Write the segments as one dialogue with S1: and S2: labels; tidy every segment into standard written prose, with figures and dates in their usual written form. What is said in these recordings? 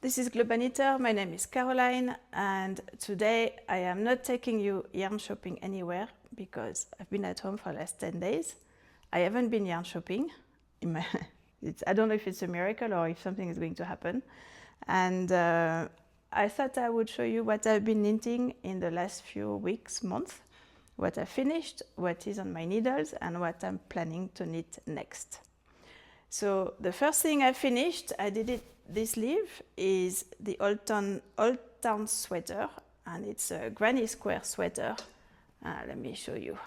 S1: This is Globanitter. My name is Caroline, and today I am not taking you yarn shopping anywhere because I've been at home for the last 10 days. I haven't been yarn shopping. I don't know if it's a miracle or if something is going to happen. And I thought I would show you what I've been knitting in the last few weeks, months, what I finished, what is on my needles, and what I'm planning to knit next. So the first thing I finished, this sleeve is the Old Town sweater, and it's a granny square sweater. Let me show you.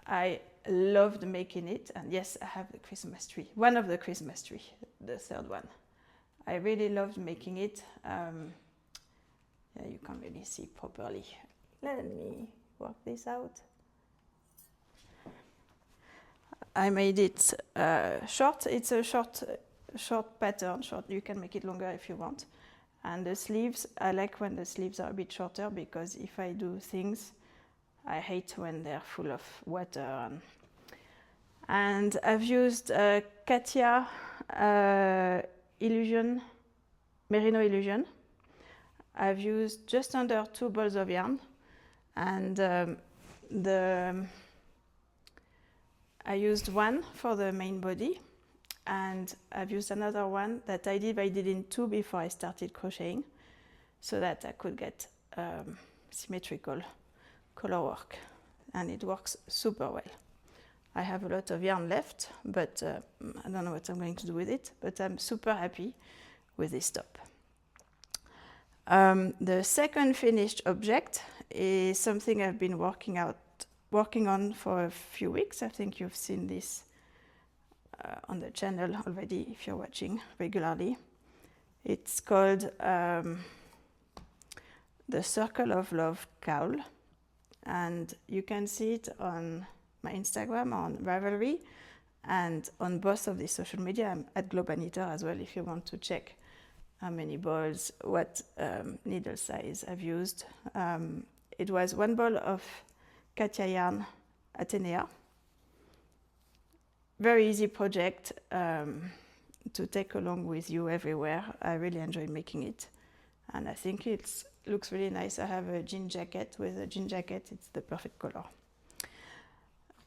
S1: I loved making it, and yes, I have the Christmas tree, one of the Christmas tree, the third one. I really loved making it. Yeah, you can't really see properly. Let me work this out. I made it short. It's a short pattern. Short. You can make it longer if you want. And the sleeves, I like when the sleeves are a bit shorter because if I do things, I hate when they're full of water. And I've used Katia Merino Illusion. I've used just under 2 balls of yarn, and I used one for the main body, and I've used another one that I did in 2 before I started crocheting, so that I could get symmetrical color work, and it works super well. I have a lot of yarn left, but I don't know what I'm going to do with it, but I'm super happy with this top. The second finished object is something I've been working on for a few weeks. I think you've seen this on the channel already if you're watching regularly. It's called the Circle of Love Cowl, and you can see it on my Instagram, on Ravelry, and on both of these social media. I'm at Globanitter as well if you want to check how many balls, what needle size I've used. It was 1 ball of Katia yarn Athenea. Very easy project to take along with you everywhere. I really enjoy making it, and I think it looks really nice. I have a jean jacket. With a jean jacket, it's the perfect color.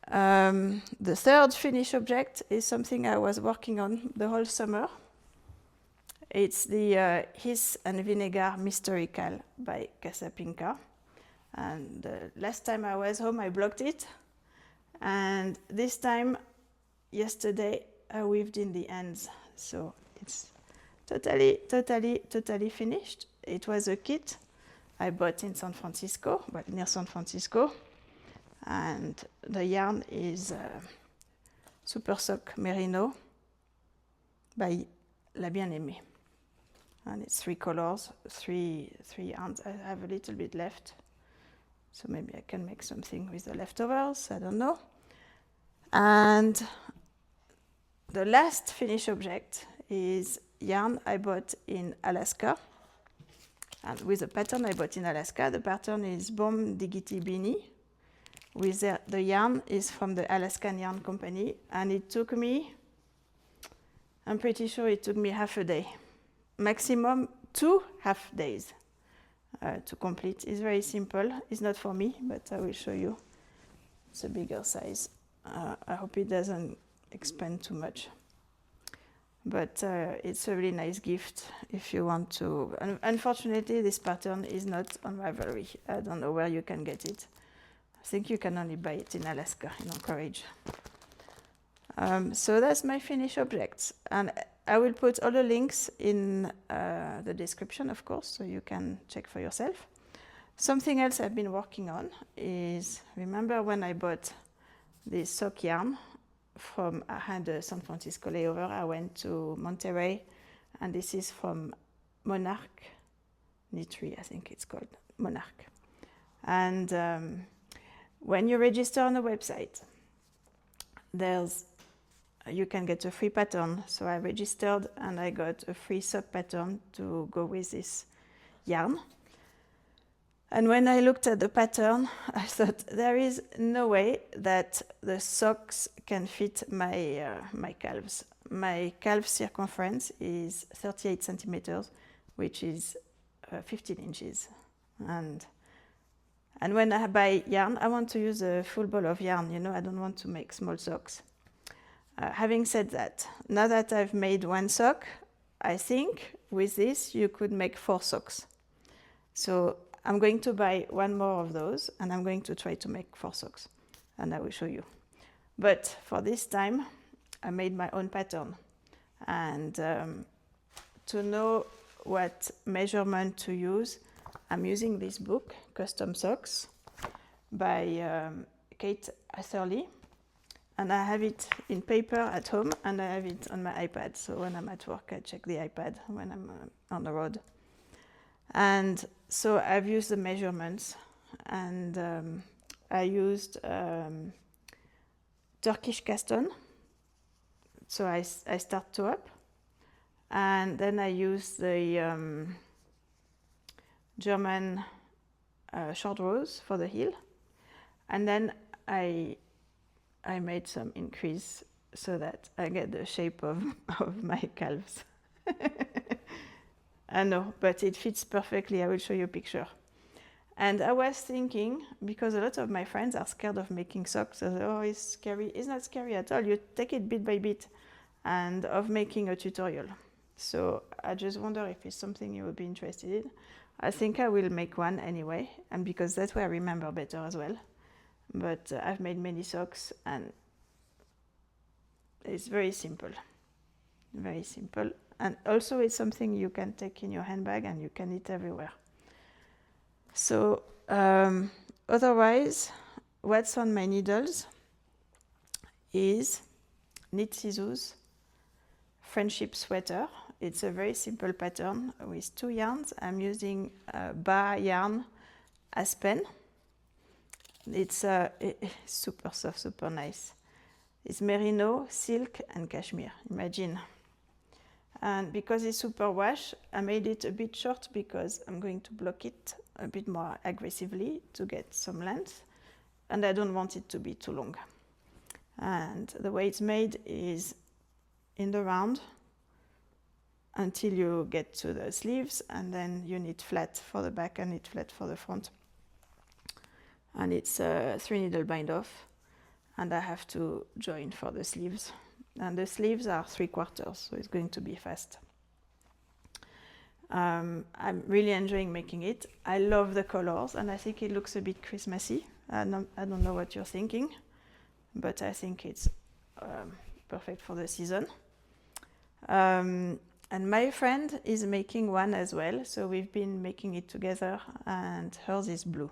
S1: The third finished object is something I was working on the whole summer. It's the His and Vinegar Mystery Cowl by Casapinka. And the last time I was home, I blocked it. And this time, yesterday, I weaved in the ends. So it's totally finished. It was a kit I bought in San Francisco, but near San Francisco. And the yarn is Super Sock Merino by La Bien-Aimée. And it's 3 colors, three yarns. I have a little bit left, so maybe I can make something with the leftovers, I don't know. And the last finished object is yarn I bought in Alaska, and with a pattern I bought in Alaska. The pattern is Diggity Beanie. With the yarn is from the Alaskan yarn company, and it took me, I'm pretty sure it took me half a day, maximum 2 half days to complete. It's very simple. It's not for me, but I will show you. It's a bigger size. I hope it doesn't expand too much. But it's a really nice gift if you want to. Unfortunately, this pattern is not on Ravelry. I don't know where you can get it. I think you can only buy it in Alaska, in Anchorage. So that's my finished objects. And I will put all the links in the description, of course, so you can check for yourself. Something else I've been working on is, remember when I bought this sock yarn I had a San Francisco layover. I went to Monterey, and this is from Monarch Knittery, I think it's called, Monarch. And when you register on the website, you can get a free pattern. So I registered and I got a free sock pattern to go with this yarn. And when I looked at the pattern, I thought there is no way that the socks can fit my calves. my calf circumference is 38 centimeters, which is 15 inches. And when I buy yarn, I want to use a full ball of yarn, you know, I don't want to make small socks. Having said that, now that I've made one sock, I think with this you could make 4 socks. So I'm going to buy one more of those and I'm going to try to make 4 socks and I will show you. But for this time, I made my own pattern. And to know what measurement to use, I'm using this book, Custom Socks, by Kate Atherley. And I have it in paper at home and I have it on my iPad. So when I'm at work, I check the iPad when I'm on the road. And so I've used the measurements and I used Turkish cast on. So I start toe up and then I use the German short rows for the heel. And then I made some increase so that I get the shape of my calves. I know, but it fits perfectly. I will show you a picture. And I was thinking, because a lot of my friends are scared of making socks, so, oh, it's scary. It's not scary at all. You take it bit by bit, and of making a tutorial. So I just wonder if it's something you would be interested in. I think I will make one anyway, and because that's where I remember better as well. But I've made many socks and it's very simple, very simple. And also it's something you can take in your handbag and you can eat everywhere. So otherwise, what's on my needles is knit scissors, friendship sweater. It's a very simple pattern with 2 yarns. I'm using Ba yarn Aspen. It's super soft, super nice. It's merino, silk, and cashmere. Imagine. And because it's super wash, I made it a bit short because I'm going to block it a bit more aggressively to get some length. And I don't want it to be too long. And the way it's made is in the round until you get to the sleeves, and then you knit flat for the back and knit flat for the front. And it's a 3 needle bind off, and I have to join for the sleeves. And the sleeves are 3/4, so it's going to be fast. I'm really enjoying making it. I love the colors, and I think it looks a bit Christmassy. I don't know what you're thinking, but I think it's perfect for the season. And my friend is making one as well, so we've been making it together, and hers is blue.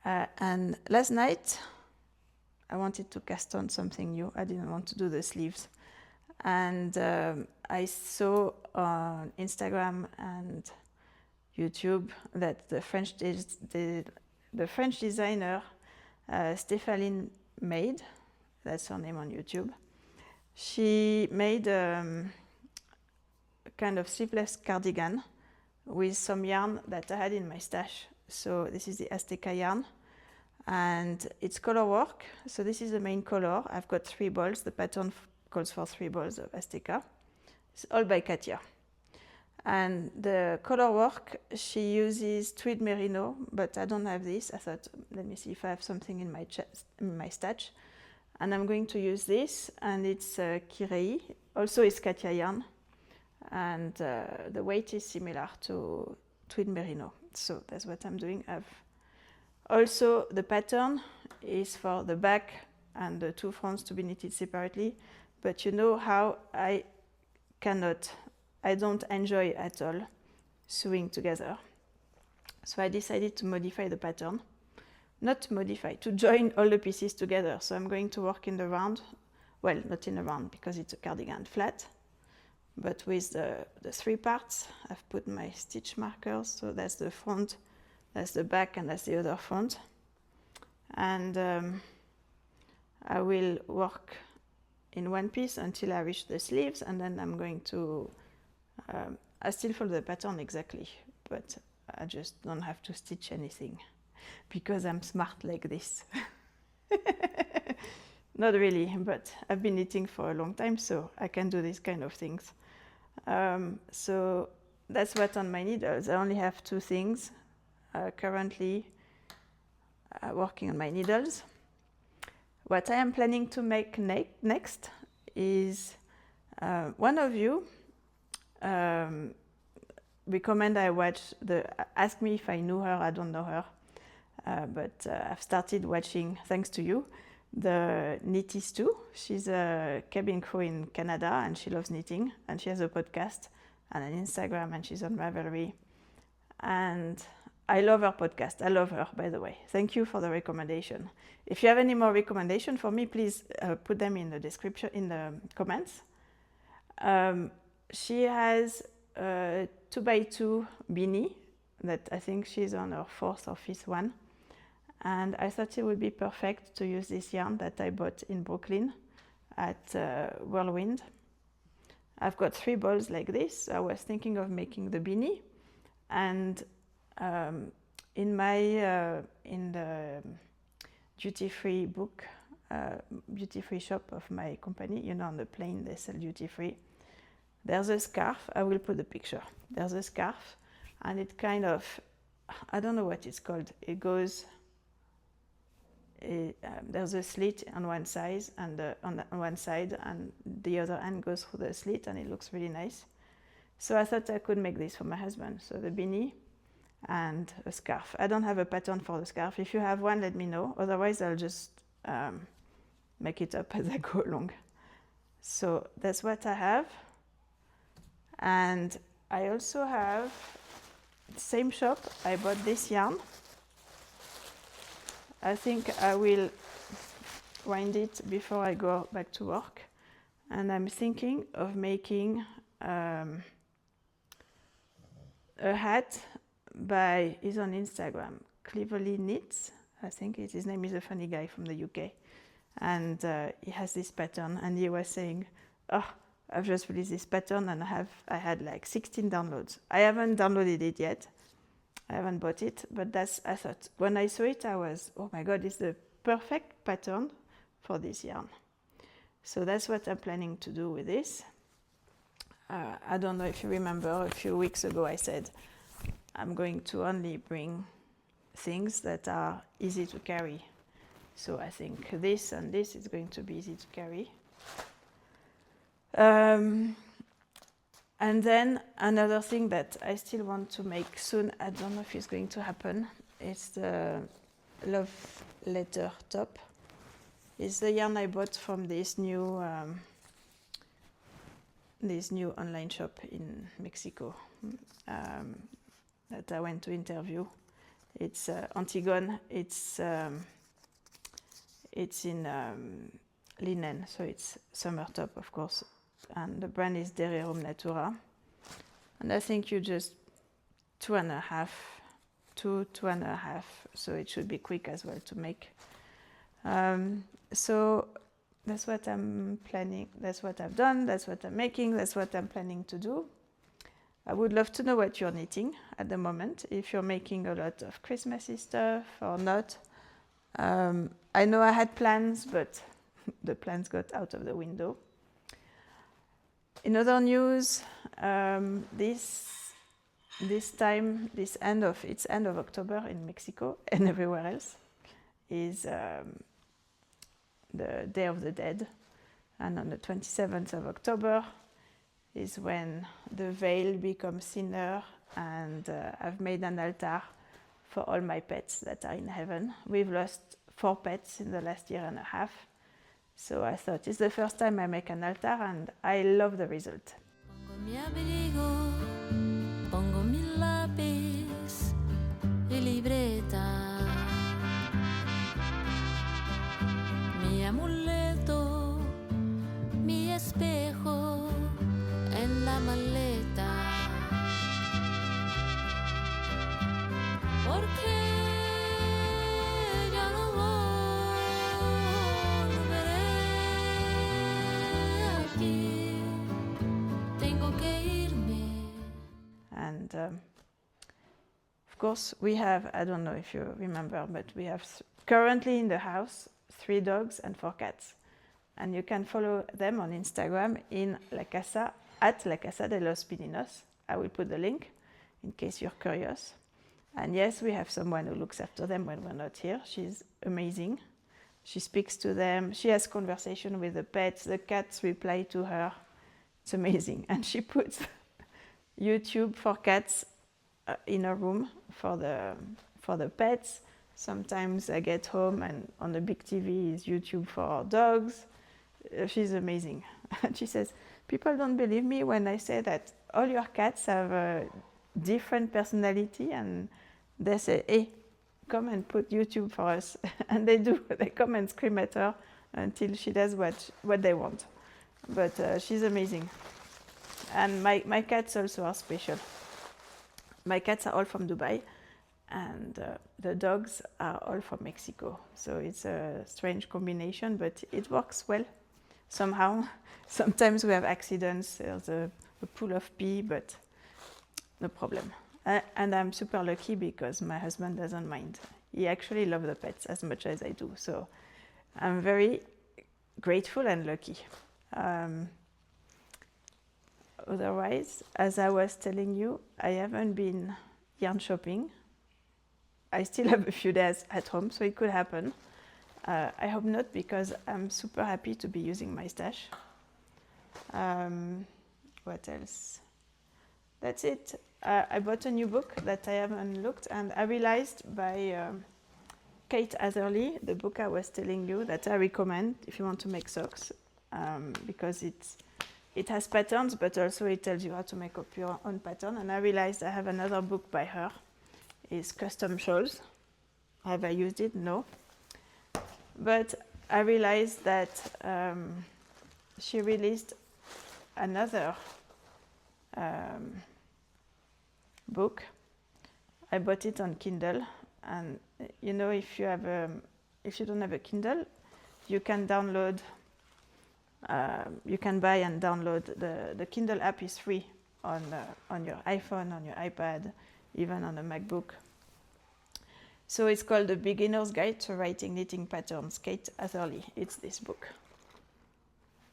S1: And last night, I wanted to cast on something new. I didn't want to do the sleeves. And I saw on Instagram and YouTube that the French designer Stéphanie made, that's her name on YouTube, she made a kind of sleeveless cardigan with some yarn that I had in my stash. So this is the Azteca yarn, and it's color work. So this is the main color. I've got 3 balls. The pattern calls for 3 balls of Azteca. It's all by Katia. And the color work, she uses tweed merino, but I don't have this. I thought, let me see if I have something in my stash. And I'm going to use this, and it's Kirei. Also, it's Katia yarn, and the weight is similar to tweed merino. So that's what I'm doing. Also, the pattern is for the back and the 2 fronts to be knitted separately, but you know how I don't enjoy at all sewing together. So I decided to modify the pattern. Not to modify, to join all the pieces together. So I'm going to work in the round, well, not in the round because it's a cardigan flat, but with the 3 parts. I've put my stitch markers, so that's the front, that's the back, and that's the other front. And I will work in one piece until I reach the sleeves, and then I'm going to, I still follow the pattern exactly, but I just don't have to stitch anything because I'm smart like this. not really, but I've been knitting for a long time, so I can do these kind of things. So that's what's on my needles. I only have 2 things currently working on my needles. What I am planning to make next is one of you recommend I watch ask me if I knew her. I don't know her, but I've started watching, thanks to you, the Knitties too. She's a cabin crew in Canada and she loves knitting, and she has a podcast and an Instagram, and she's on Ravelry, and I love her podcast. I love her, by the way. Thank you for the recommendation. If you have any more recommendation for me, please put them in the description, in the comments. She has a 2x2 beanie that I think she's on her 4th or 5th one. And I thought it would be perfect to use this yarn that I bought in Brooklyn at Whirlwind. I've got 3 balls like this. I was thinking of making the beanie, and in the duty-free book, duty-free shop of my company, you know, on the plane they sell duty-free. There's a scarf. I will put a picture. There's a scarf, and it kind of, I don't know what it's called. It goes. There's a slit on one side, and on one side, and the other end goes through the slit, and it looks really nice. So I thought I could make this for my husband. So the beanie and a scarf. I don't have a pattern for the scarf. If you have one, let me know. Otherwise, I'll just make it up as I go along. So that's what I have. And I also have the same shop. I bought this yarn. I think I will wind it before I go back to work. And I'm thinking of making a hat by, he's on Instagram, Cleverly Knits. I think his name is a funny guy from the UK. And he has this pattern, and he was saying, oh, I've just released this pattern and I had like 16 downloads. I haven't downloaded it yet. I haven't bought it, but I thought, when I saw it, I was, oh my God, it's the perfect pattern for this yarn. So that's what I'm planning to do with this. I don't know if you remember, a few weeks ago I said, I'm going to only bring things that are easy to carry. So I think this and this is going to be easy to carry. And then another thing that I still want to make soon, I don't know if it's going to happen, it's the love letter top. It's the yarn I bought from this new online shop in Mexico that I went to interview. It's Antigone. It's in linen, so it's summer top, of course. And the brand is Dererum Natura. And I think you just 2.5, so it should be quick as well to make. So that's what I'm planning, that's what I've done, that's what I'm making, that's what I'm planning to do. I would love to know what you're knitting at the moment, if you're making a lot of Christmassy stuff or not. I know I had plans, but the plans got out of the window. In other news, this end of October in Mexico and everywhere else is the Day of the Dead, and on the 27th of October is when the veil becomes thinner, and I've made an altar for all my pets that are in heaven. We've lost 4 pets in the last year and a half. So I thought it's the first time I make an altar, and I love the result.
S2: Pongo mi abrigo, pongo mi lápiz y libreta, mi amuleto, mi espejo en la maleta. Porque ya no
S1: And of course we have, I don't know if you remember, but we have currently in the house 3 dogs and 4 cats. and you can follow them on Instagram in La Casa, at La Casa de los Pininos. I will put the link in case you're curious. And yes, we have someone who looks after them when we're not here. She's amazing. She speaks to them. She has conversation with the pets. The cats reply to her. It's amazing. And she puts YouTube for cats in her room for the pets. Sometimes I get home and on the big TV is YouTube for dogs. She's amazing. And she says, people don't believe me when I say that all your cats have a different personality, and they say, hey, come and put YouTube for us. And they do. They come and scream at her until she does what they want. But she's amazing. And my cats also are special. My cats are all from Dubai, and the dogs are all from Mexico. So it's a strange combination, but it works well somehow. Sometimes we have accidents. There's a pool of pee, but no problem. And I'm super lucky because my husband doesn't mind. He actually loves the pets as much as I do. So I'm very grateful and lucky. Otherwise, as I was telling you, I haven't been yarn shopping. I still have a few days at home, so it could happen. I hope not, because I'm super happy to be using my stash. What else? That's it. I bought a new book that I haven't looked, and I realized by Kate Atherley, the book I was telling you, that I recommend if you want to make socks, because it has patterns, but also it tells you how to make up your own pattern. And I realized I have another book by her. It's Custom Shawls. Have I used it? No. But I realized that she released another book. I bought it on Kindle, and you know, if you don't have a Kindle, you can download. You can buy and download the Kindle app. Is free on your iPhone, on your iPad, even on a MacBook. So it's called The Beginner's Guide to Writing Knitting Patterns, Kate Atherley. It's this book.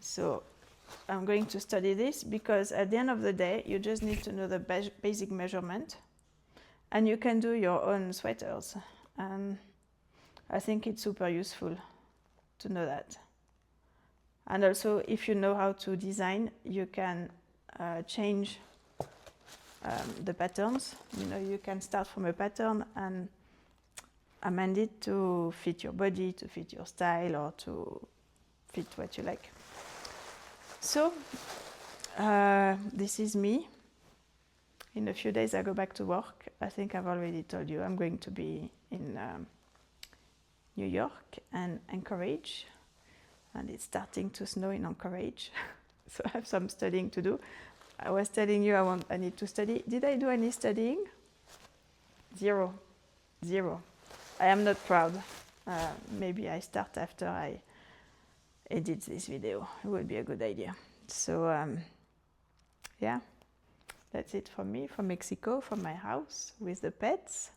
S1: So I'm going to study this because at the end of the day, you just need to know the basic measurement, and you can do your own sweaters. And I think it's super useful to know that. And also, if you know how to design, you can change the patterns. You know, you can start from a pattern and amend it to fit your body, to fit your style, or to fit what you like. So, this is me. In a few days, I go back to work. I think I've already told you I'm going to be in New York and Anchorage. And it's starting to snow in Anchorage. So I have some studying to do. I was telling you I need to study. Did I do any studying? Zero. I am not proud. Maybe I start after I edit this video. It would be a good idea. So yeah, that's it for me, from Mexico, from my house with the pets.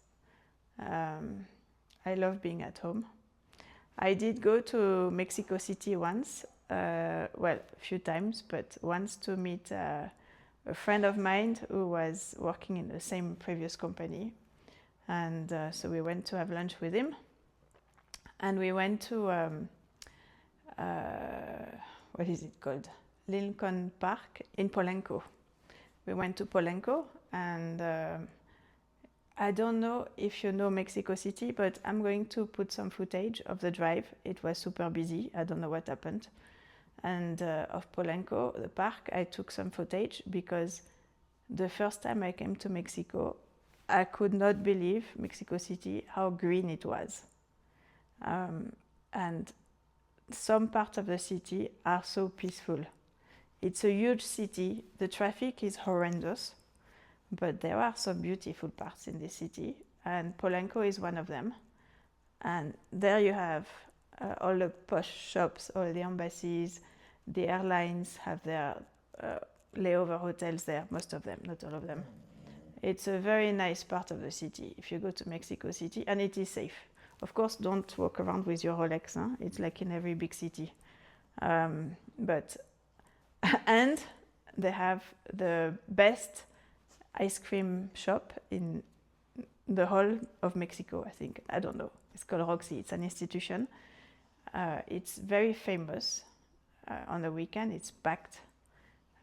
S1: I love being at home. I did go to Mexico City once, well, a few times, but once to meet a friend of mine who was working in the same previous company. And so we went to have lunch with him. And we went to, what is it called? Lincoln Park in Polanco. We went to Polanco, and I don't know if you know Mexico City, but I'm going to put some footage of the drive. It was super busy. I don't know what happened. And of Polanco, the park, I took some footage because the first time I came to Mexico, I could not believe Mexico City, how green it was. And some parts of the city are so peaceful. It's a huge city. The traffic is horrendous. But there are some beautiful parts in the city, and Polanco is one of them. And there you have all the posh shops, all the embassies, the airlines have their layover hotels there, most of them, not all of them. It's a very nice part of the city if you go to Mexico City, and it is safe. Of course, don't walk around with your Rolex. It's like in every big city. But and they have the best ice cream shop in the whole of Mexico, I think. I don't know. It's called Roxy. It's an institution. It's very famous. On the weekend, it's packed,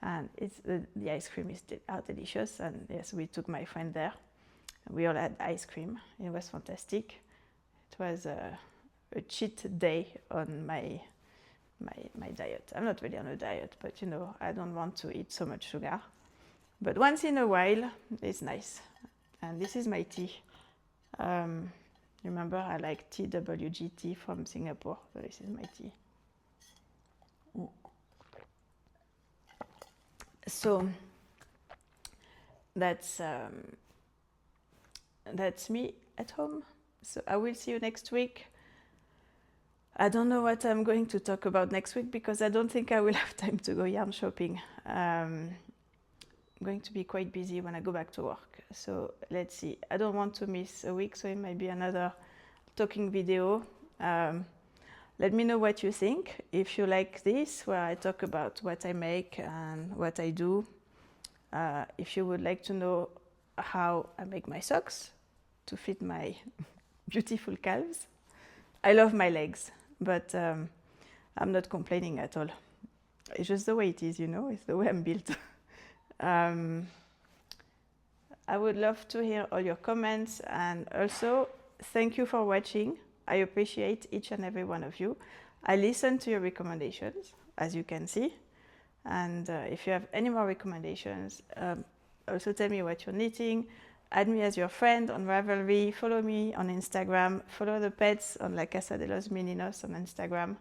S1: and the ice cream are delicious. And yes, we took my friend there. We all had ice cream. It was fantastic. It was a cheat day on my diet. I'm not really on a diet, but you know, I don't want to eat so much sugar. But once in a while, it's nice. And this is my tea. Remember, I like TWGT from Singapore. So this is my tea. So that's me at home. So I will see you next week. I don't know what I'm going to talk about next week because I don't think I will have time to go yarn shopping. I'm going to be quite busy when I go back to work. So let's see. I don't want to miss a week, so it might be another talking video. Let me know what you think. If you like this, where I talk about what I make and what I do. If you would like to know how I make my socks to fit my beautiful calves. I love my legs, but I'm not complaining at all. It's just the way it is, you know, it's the way I'm built. I would love to hear all your comments, and also thank you for watching. I appreciate each and every one of you. I listen to your recommendations, as you can see. And if you have any more recommendations, also tell me what you're knitting. Add me as your friend on Ravelry. Follow me on Instagram. Follow the pets on La Casa de los Meninos on Instagram.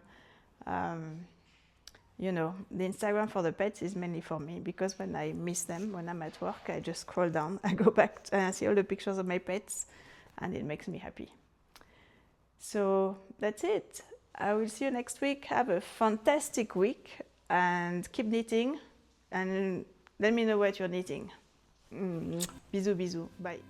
S1: You know, the Instagram for the pets is mainly for me, because when I miss them, when I'm at work, I just scroll down. I go back and I see all the pictures of my pets, and it makes me happy. So that's it. I will see you next week. Have a fantastic week and keep knitting, and let me know what you're knitting. Bisous, bisous. Bye.